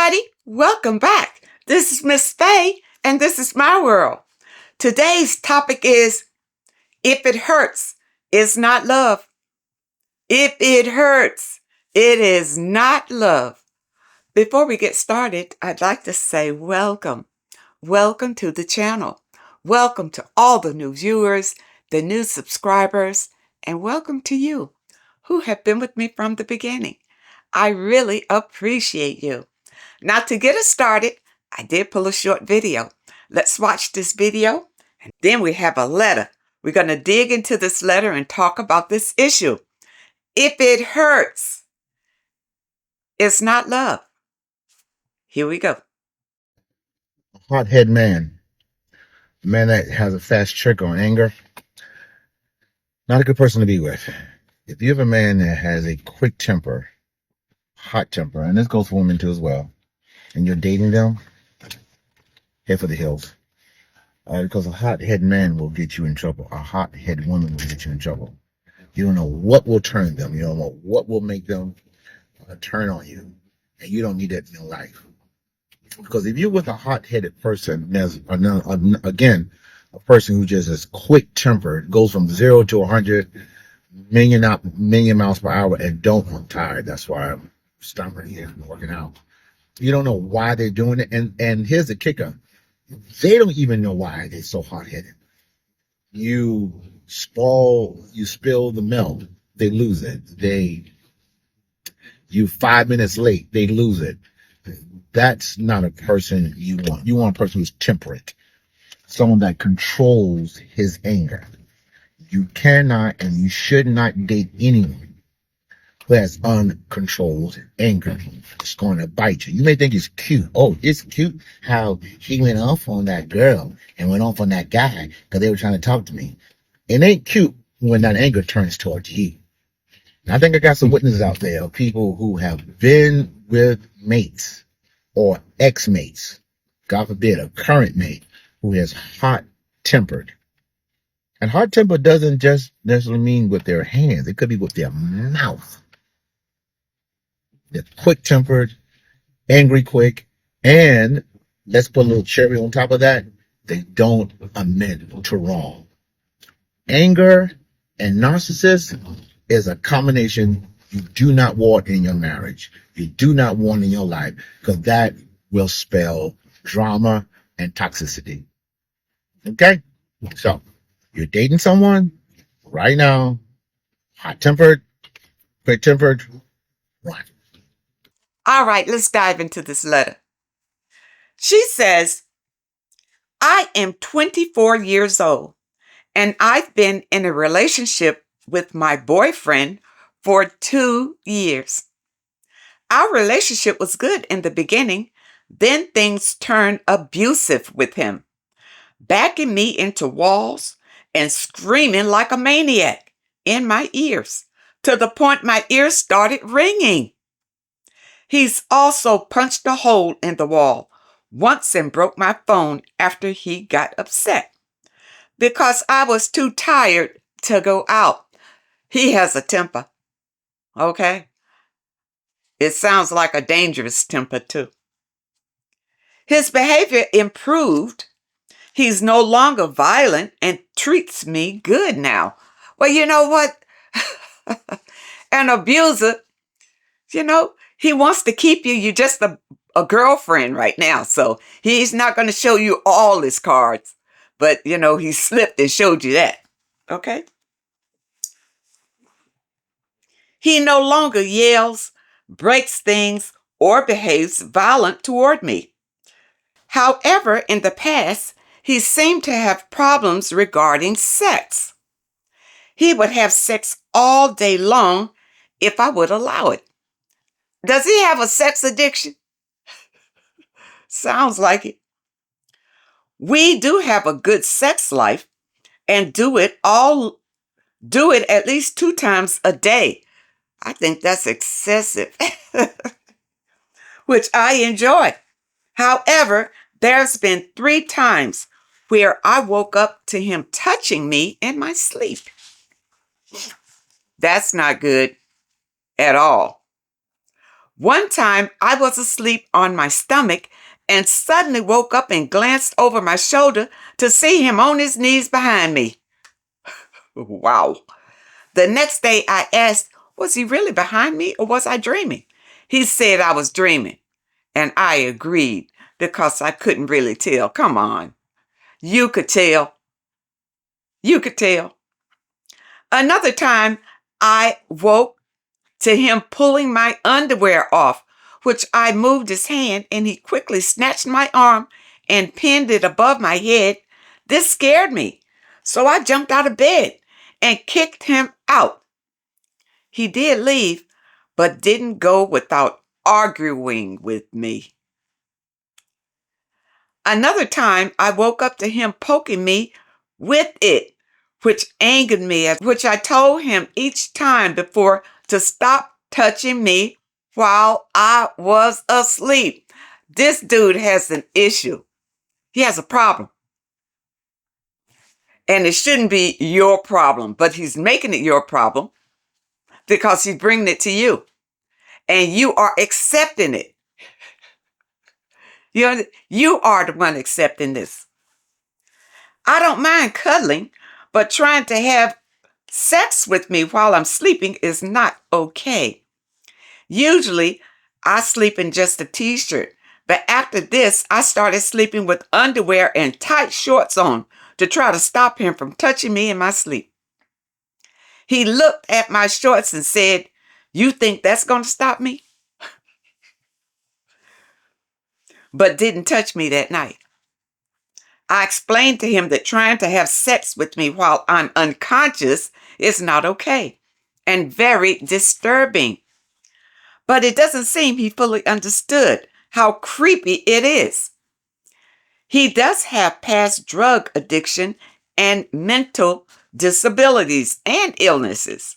everybody. Welcome back. This is Miss Faye, and this is my world. Today's topic is if it hurts, it's not love. If it hurts, it is not love. Before we get started, I'd like to say welcome. Welcome to the channel. Welcome to all the new viewers, the new subscribers, and welcome to you who have been with me from the beginning. I really appreciate you. Now, to get us started, I did pull a short video. Let's watch this video, and then we have a letter. We're going to dig into this letter and talk about this issue. If it hurts, it's not love. Here we go. Hothead man. A man that has a fast trick on anger. Not a good person to be with. If you have a man that has a quick temper, hot temper, and this goes for women too as well, and you're dating them, head for the hills. Because a hothead man will get you in trouble. A hothead woman will get you in trouble. You don't know what will turn them. You don't know what will make them turn on you. And you don't need that in your life. Because if you're with a hot-headed person, there's again a person who just is quick-tempered, goes from 0 to 100 million miles per hour, and I'm tired. That's why I'm stumbling here and working out. You don't know why they're doing it, and here's the kicker: they don't even know why they're so hot-headed. You spill the milk, they lose it. You 5 minutes late, they lose it. That's not a person you want. You want a person who's temperate, someone that controls his anger. You cannot and you should not date anyone who has uncontrolled anger. It's going to bite you. You may think it's cute. Oh, it's cute how he went off on that girl and went off on that guy because they were trying to talk to me. It ain't cute when that anger turns towards you. And I think I got some witnesses out there of people who have been with mates or ex-mates, God forbid, a current mate who is hot-tempered. And hot-tempered doesn't just necessarily mean with their hands. It could be with their mouth. They're quick-tempered, angry quick, and let's put a little cherry on top of that, they don't admit to wrong. Anger and narcissist is a combination you do not want in your marriage. You do not want in your life, because that will spell drama and toxicity. Okay? So, you're dating someone right now, hot-tempered, quick-tempered, run. All right, let's dive into this letter. She says, I am 24 years old, and I've been in a relationship with my boyfriend for 2 years. Our relationship was good in the beginning, then things turned abusive with him, backing me into walls and screaming like a maniac in my ears, to the point my ears started ringing. He's also punched a hole in the wall once and broke my phone after he got upset because I was too tired to go out. He has a temper, okay? It sounds like a dangerous temper, too. His behavior improved. He's no longer violent and treats me good now. Well, you know what? An abuser, he wants to keep you. You're just a girlfriend right now. So he's not going to show you all his cards. But, he slipped and showed you that. Okay? He no longer yells, breaks things, or behaves violent toward me. However, in the past, he seemed to have problems regarding sex. He would have sex all day long if I would allow it. Does he have a sex addiction? Sounds like it. We do have a good sex life and do it at least 2 times a day. I think that's excessive, which I enjoy. However, there's been 3 times where I woke up to him touching me in my sleep. That's not good at all. One time I was asleep on my stomach and suddenly woke up and glanced over my shoulder to see him on his knees behind me. Wow. The next day I asked, was he really behind me or was I dreaming? He said I was dreaming. And I agreed because I couldn't really tell. Come on. You could tell. You could tell. Another time I woke to him pulling my underwear off, which I moved his hand and he quickly snatched my arm and pinned it above my head. This scared me. So I jumped out of bed and kicked him out. He did leave, but didn't go without arguing with me. Another time, I woke up to him poking me with it, which angered me, which I told him each time before to stop touching me while I was asleep. This dude has an issue. He has a problem. And it shouldn't be your problem, but he's making it your problem because he's bringing it to you. And you are accepting it. You are the one accepting this. I don't mind cuddling, but trying to have sex with me while I'm sleeping is not okay. Usually, I sleep in just a t-shirt, but after this, I started sleeping with underwear and tight shorts on to try to stop him from touching me in my sleep. He looked at my shorts and said, "You think that's going to stop me?" But didn't touch me that night. I explained to him that trying to have sex with me while I'm unconscious is not okay and very disturbing. But it doesn't seem he fully understood how creepy it is. He does have past drug addiction and mental disabilities and illnesses.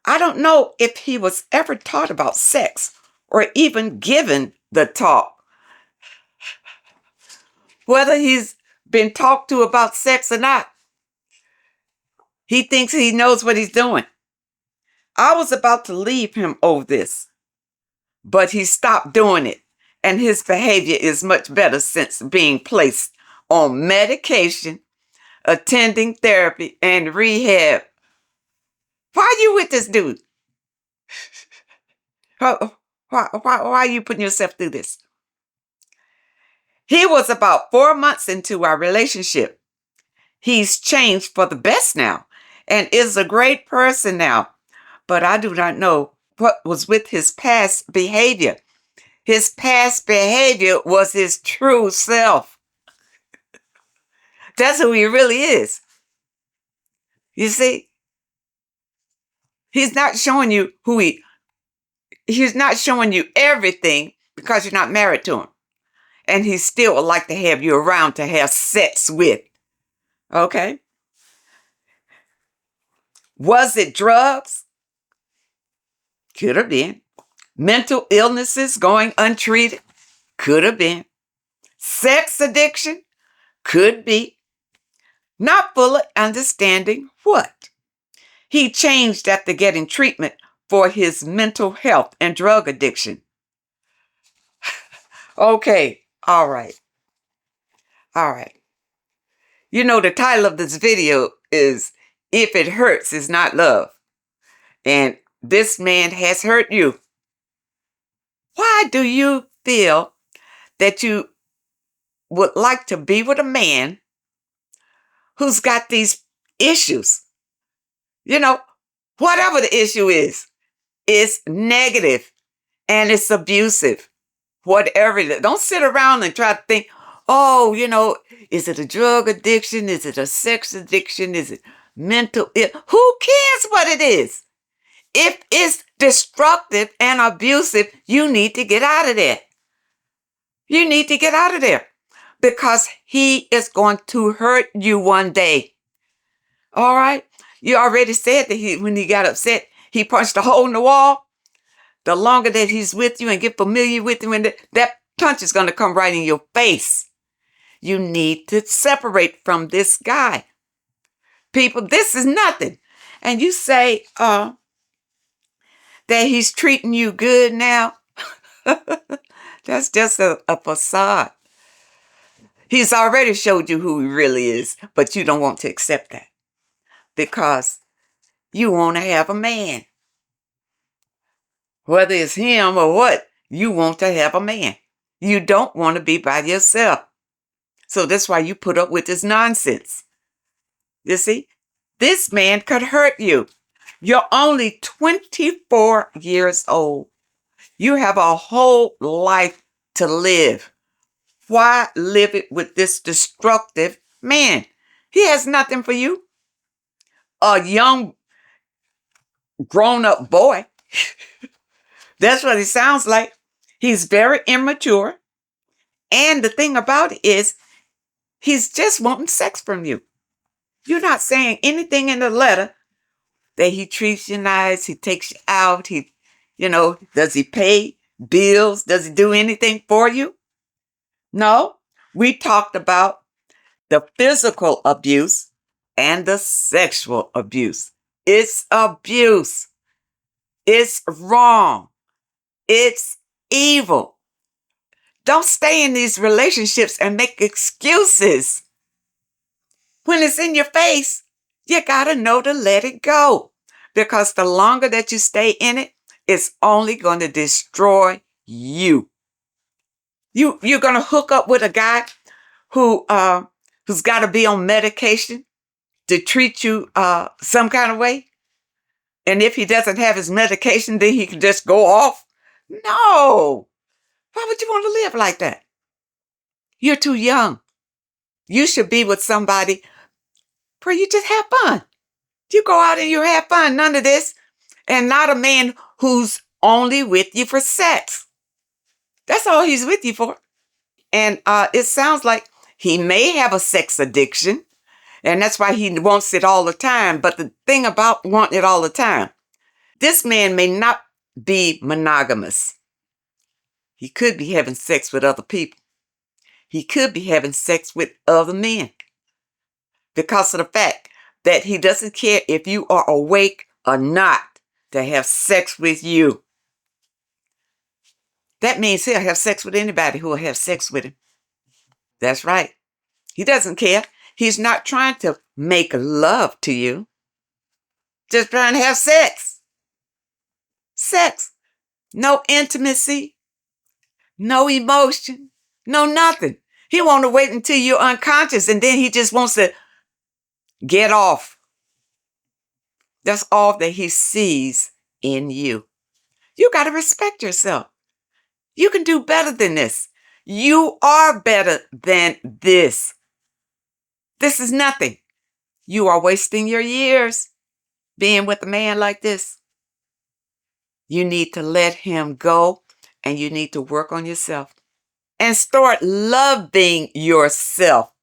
I don't know if he was ever taught about sex or even given the talk. Whether he's been talked to about sex or not, he thinks he knows what he's doing. I was about to leave him over this, but he stopped doing it, and his behavior is much better since being placed on medication, attending therapy, and rehab. Why are you with this dude? Why are you putting yourself through this? He was about 4 months into our relationship. He's changed for the best now and is a great person now, but I do not know what was with his past behavior. His past behavior was his true self. That's who he really is. You see, he's not showing you he's not showing you everything because you're not married to him. And he still would like to have you around to have sex with. Okay? Was it drugs? Could have been. Mental illnesses going untreated? Could have been. Sex addiction? Could be. Not fully understanding what? He changed after getting treatment for his mental health and drug addiction. Okay, all right. All right. You know, the title of this video is "If It Hurts, It's Not Love." And this man has hurt you. Why do you feel that you would like to be with a man who's got these issues? You know, whatever the issue is, it's negative and it's abusive. Whatever it is. Don't sit around and try to think, oh, is it a drug addiction? Is it a sex addiction? Is it mental? Who cares what it is? If it's destructive and abusive, you need to get out of there. You need to get out of there because he is going to hurt you one day. All right? You already said that when he got upset, he punched a hole in the wall. The longer that he's with you and get familiar with him, and that punch is going to come right in your face. You need to separate from this guy. People, this is nothing. And you say, that he's treating you good now, that's just a facade. He's already showed you who he really is, but you don't want to accept that because you want to have a man. Whether it's him or what, you want to have a man. You don't want to be by yourself. So that's why you put up with this nonsense. You see, this man could hurt you. You're only 24 years old. You have a whole life to live. Why live it with this destructive man? He has nothing for you. A young, grown-up boy. That's what he sounds like. He's very immature. And the thing about it is, he's just wanting sex from you. You're not saying anything in the letter that he treats you nice, he takes you out, does he pay bills? Does he do anything for you? No. We talked about the physical abuse and the sexual abuse. It's abuse. It's wrong. It's evil. Don't stay in these relationships and make excuses. When it's in your face, you gotta know to let it go. Because the longer that you stay in it, it's only going to destroy you. You're gonna hook up with a guy who's got to be on medication to treat you some kind of way. And if he doesn't have his medication, then he can just go off. No. Why would you want to live like that? You're too young. You should be with somebody where you just have fun. You go out and you have fun. None of this. And not a man who's only with you for sex. That's all he's with you for. And it sounds like he may have a sex addiction. And that's why he wants it all the time. But the thing about wanting it all the time, this man may not be monogamous. He could be having sex with other people. He could be having sex with other men. Because of the fact that he doesn't care if you are awake or not to have sex with you. That means he'll have sex with anybody who will have sex with him. That's right. He doesn't care. He's not trying to make love to you. Just trying to have sex. Sex. No intimacy. No emotion. No nothing. He wants to wait until you're unconscious and then he just wants to get off. That's all that he sees in you. You got to respect yourself. You can do better than this. You are better than this. This is nothing. You are wasting your years being with a man like this. You need to let him go and you need to work on yourself and start loving yourself.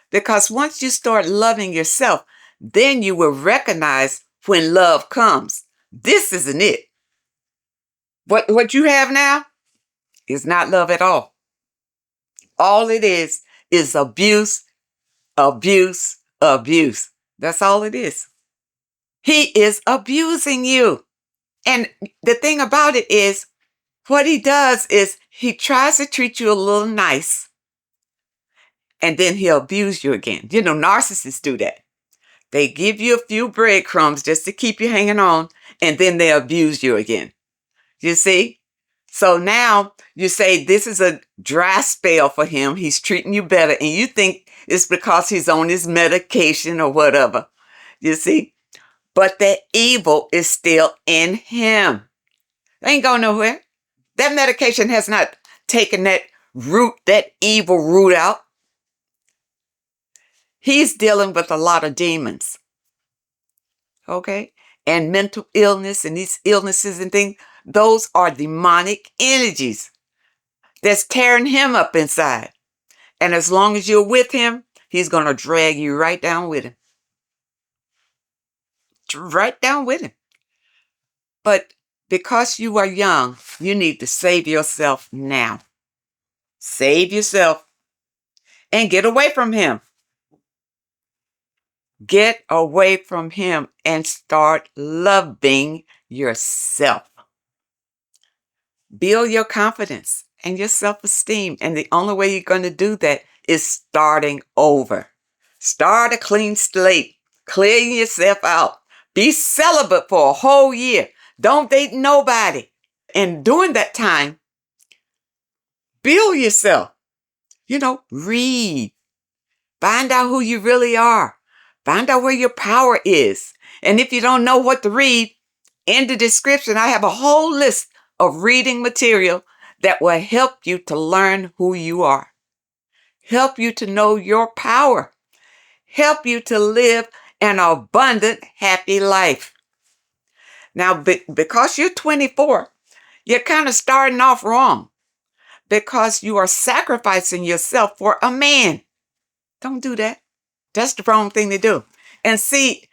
Because once you start loving yourself, then you will recognize when love comes. This isn't it. What you have now is not love at all. All it is abuse, abuse, abuse. That's all it is. He is abusing you. And the thing about it is, what he does is he tries to treat you a little nice. And then he'll abuse you again. You know, narcissists do that. They give you a few breadcrumbs just to keep you hanging on. And then they abuse you again. You see? So now you say this is a dry spell for him. He's treating you better. And you think it's because he's on his medication or whatever. You see? But that evil is still in him. They ain't going nowhere. That medication has not taken that root, that evil root out. He's dealing with a lot of demons. Okay? And mental illness and these illnesses and things, those are demonic energies that's tearing him up inside. And as long as you're with him, he's going to drag you right down with him. Right down with him. But because you are young, you need to save yourself now. Save yourself and get away from him. Get away from him and start loving yourself. Build your confidence and your self-esteem. And the only way you're going to do that is starting over. Start a clean slate. Clear yourself out. Be celibate for a whole year. Don't date nobody. And during that time, build yourself. Read. Find out who you really are. Find out where your power is. And if you don't know what to read, in the description, I have a whole list of reading material that will help you to learn who you are, help you to know your power, help you to live an abundant, happy life. Now, because you're 24, you're kind of starting off wrong because you are sacrificing yourself for a man. Don't do that. That's the wrong thing to do. And see,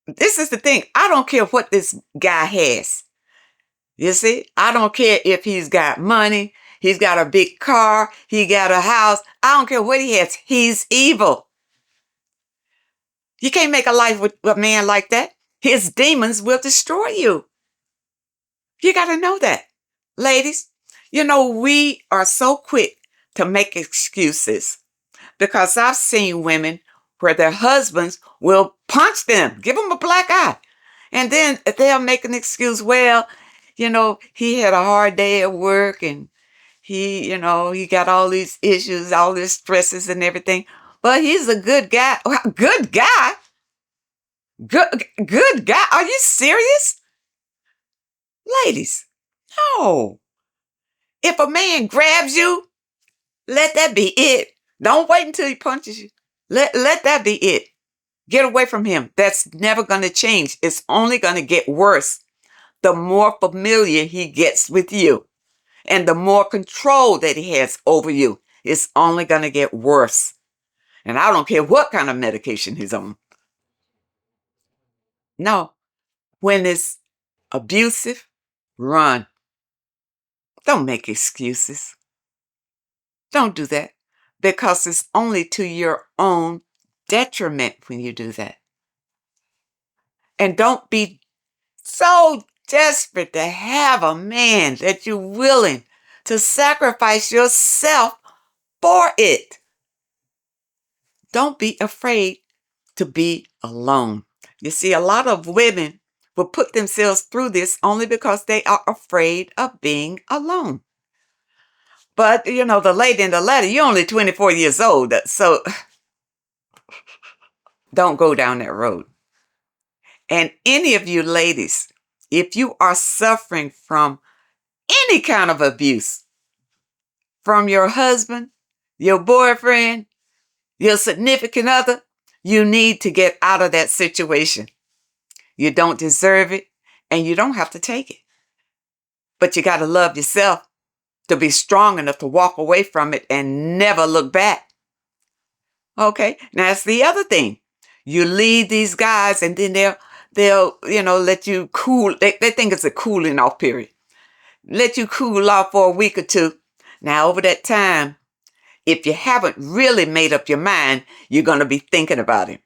this is the thing. I don't care what this guy has. You see, I don't care if he's got money, he's got a big car, he got a house. I don't care what he has. He's evil. You can't make a life with a man like that. His demons will destroy you. You got to know that. Ladies, we are so quick to make excuses because I've seen women where their husbands will punch them, give them a black eye. And then they'll make an excuse. Well, he had a hard day at work and he got all these issues, all these stresses and everything. But he's a good guy. Good guy? Good guy? Are you serious? Ladies, no. If a man grabs you, let that be it. Don't wait until he punches you. Let that be it. Get away from him. That's never going to change. It's only going to get worse the more familiar he gets with you and the more control that he has over you. It's only going to get worse. And I don't care what kind of medication he's on. No, when it's abusive, run. Don't make excuses. Don't do that because it's only to your own detriment when you do that. And don't be so desperate to have a man that you're willing to sacrifice yourself for it. Don't be afraid to be alone. You see, a lot of women will put themselves through this only because they are afraid of being alone. But, the lady in the letter, you're only 24 years old, so don't go down that road. And any of you ladies, if you are suffering from any kind of abuse, from your husband, your boyfriend, your significant other, you need to get out of that situation. You don't deserve it, and you don't have to take it. But you got to love yourself to be strong enough to walk away from it and never look back. Okay, now that's the other thing. You leave these guys, and then they'll let you cool. They think it's a cooling off period. Let you cool off for a week or two. Now, over that time, if you haven't really made up your mind, you're going to be thinking about him.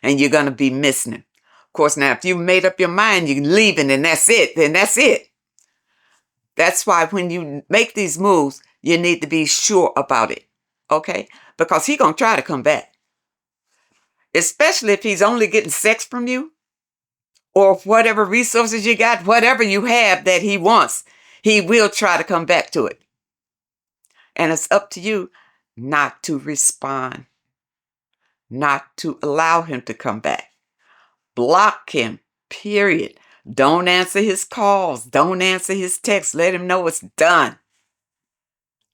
And you're going to be missing him. Of course, now, if you made up your mind, you're leaving and that's it, then that's it. That's why when you make these moves, you need to be sure about it. Okay? Because he's going to try to come back. Especially if he's only getting sex from you or whatever resources you got, whatever you have that he wants, he will try to come back to it. And it's up to you not to respond, not to allow him to come back. Block him, period. Don't answer his calls. Don't answer his texts. Let him know it's done.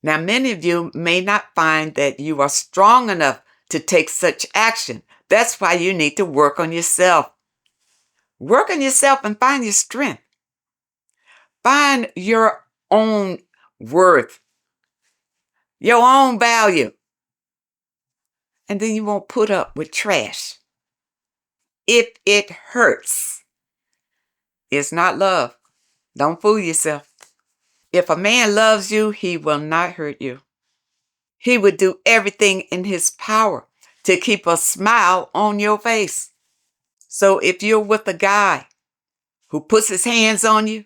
Now, many of you may not find that you are strong enough to take such action. That's why you need to work on yourself. Work on yourself and find your strength. Find your own worth, your own value. And then you won't put up with trash. If it hurts, it's not love. Don't fool yourself. If a man loves you, he will not hurt you. He would do everything in his power to keep a smile on your face. So if you're with a guy who puts his hands on you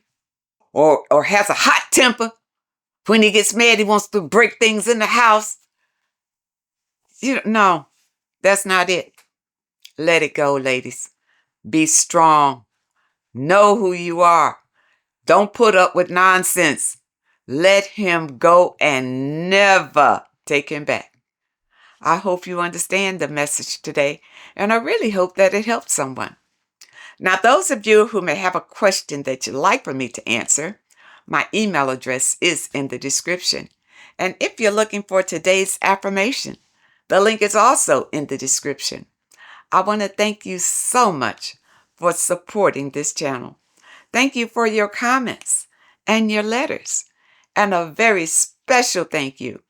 or has a hot temper. When he gets mad, he wants to break things in the house. No, that's not it. Let it go, ladies. Be strong. Know who you are. Don't put up with nonsense. Let him go and never take him back. I hope you understand the message today, and I really hope that it helps someone. Now, those of you who may have a question that you'd like for me to answer, my email address is in the description. And if you're looking for today's affirmation, the link is also in the description. I want to thank you so much for supporting this channel. Thank you for your comments and your letters. And a very special thank you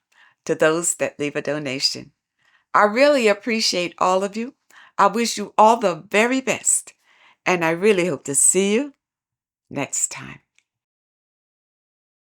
to those that leave a donation. I really appreciate all of you. I wish you all the very best. And I really hope to see you next time.